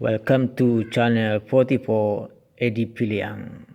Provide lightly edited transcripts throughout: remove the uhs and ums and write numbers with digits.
Welcome to channel 44 Eddie Piliang.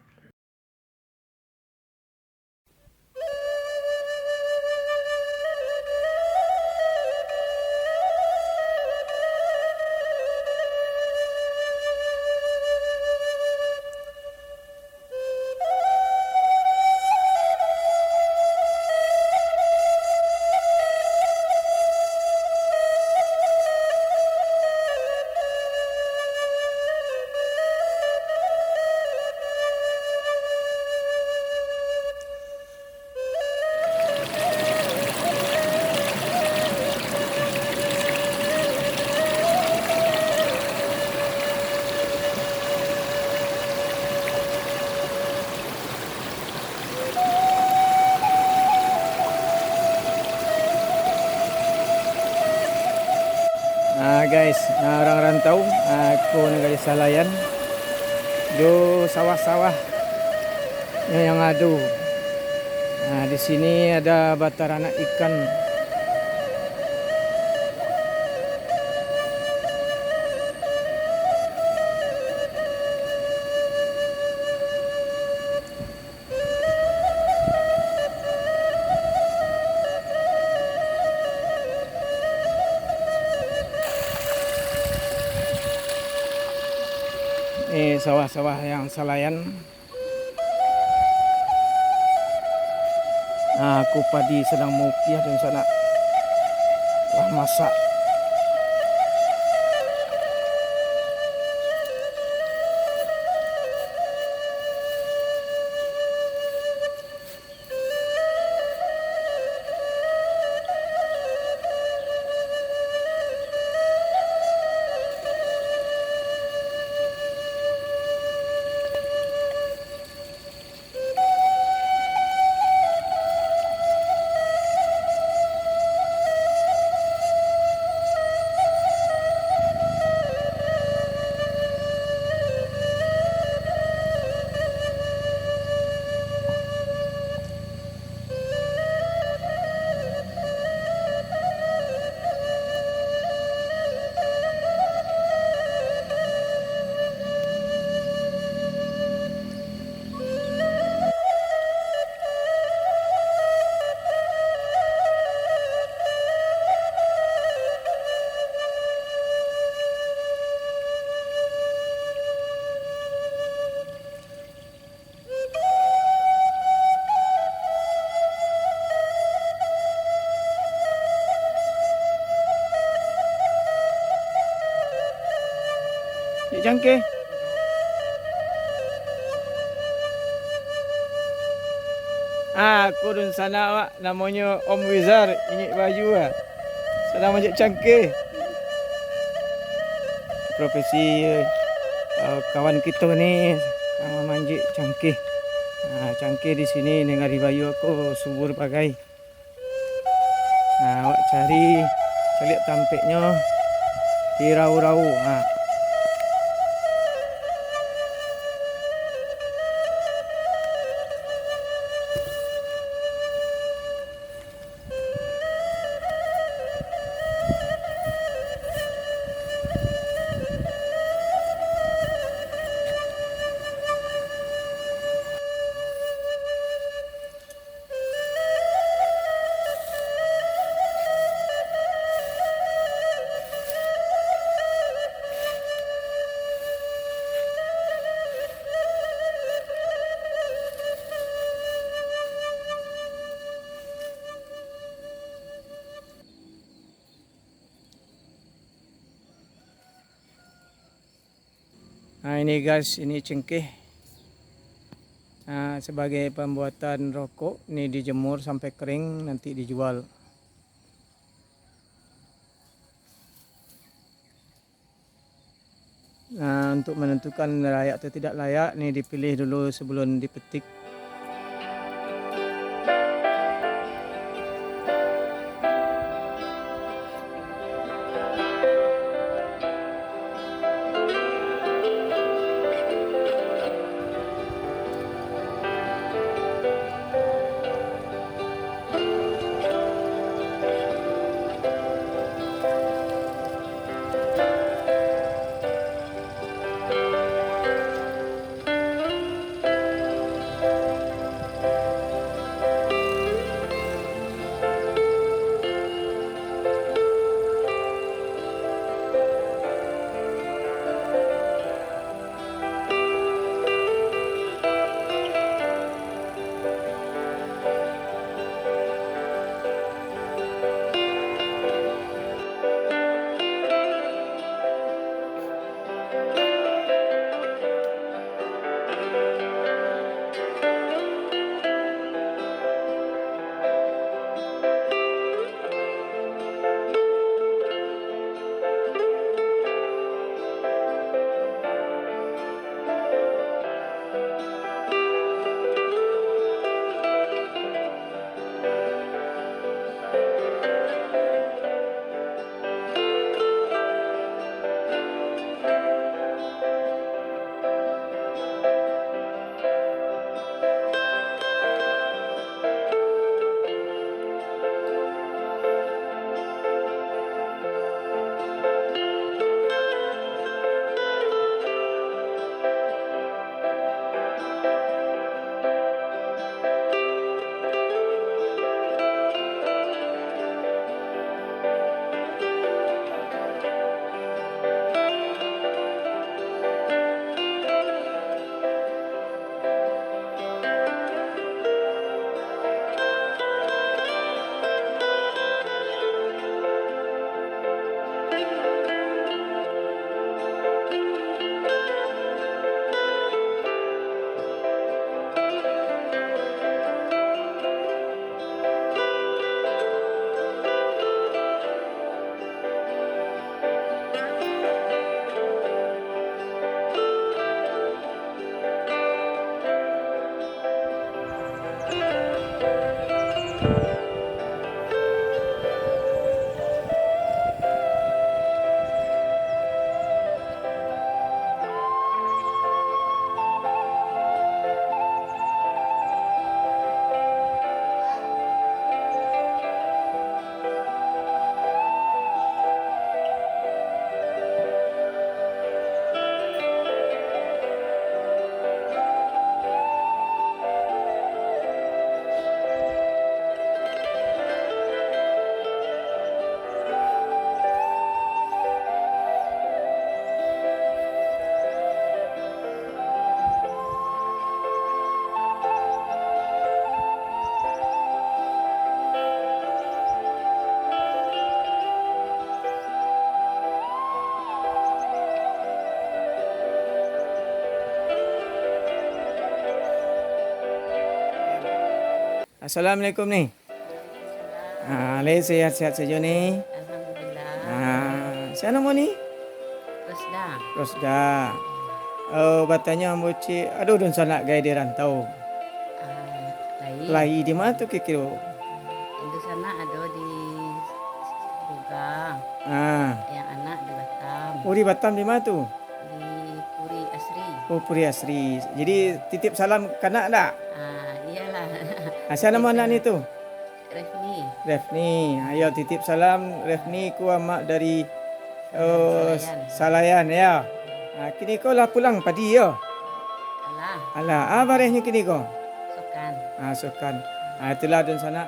Guys, orang rantau, aku negara Salayan do sawah-sawah yang ada. Di sini ada bataran ikan. Sawah-sawah yang Salayan. Aku padi sedang mupiah dan sana lah masak. Cangkeh. Aku dun sana awak namanya Om Wizar ingin baju sedang manjat cangkeh. Profesi kawan kita ni manjat cangkeh. Cangkeh di sini dengan ribayu aku subur pakai. Awak cari lihat tampeknya dirau-rau. Ini guys, ini cengkeh sebagai pembuatan rokok. Ini dijemur sampai kering, nanti dijual. Untuk menentukan layak atau tidak layak, ini dipilih dulu sebelum dipetik. Assalamualaikum ni. Le sehat-sehat saja ni. Alhamdulillah. Siapa nama ni? Rosda. Rosda. Batanya moci aduh dun sanak gaya di rantau. Lain. Lai di mana tu kikiro? Itu sana ada di Boga. Yang anak di Batam. Di Batam di mana tu? Di Puri Asri. Puri Asri. Jadi titip salam kanak tak? Iyalah. Siapa nama anak ni tu? Refni. Refni. Ayo titip salam Refni ku amak dari Salayan. Salayan ya. Kini kau lah pulang padi ya. Alah. Alah, barehnya kini kau. Sokan. Sukan. Itulah dun sana.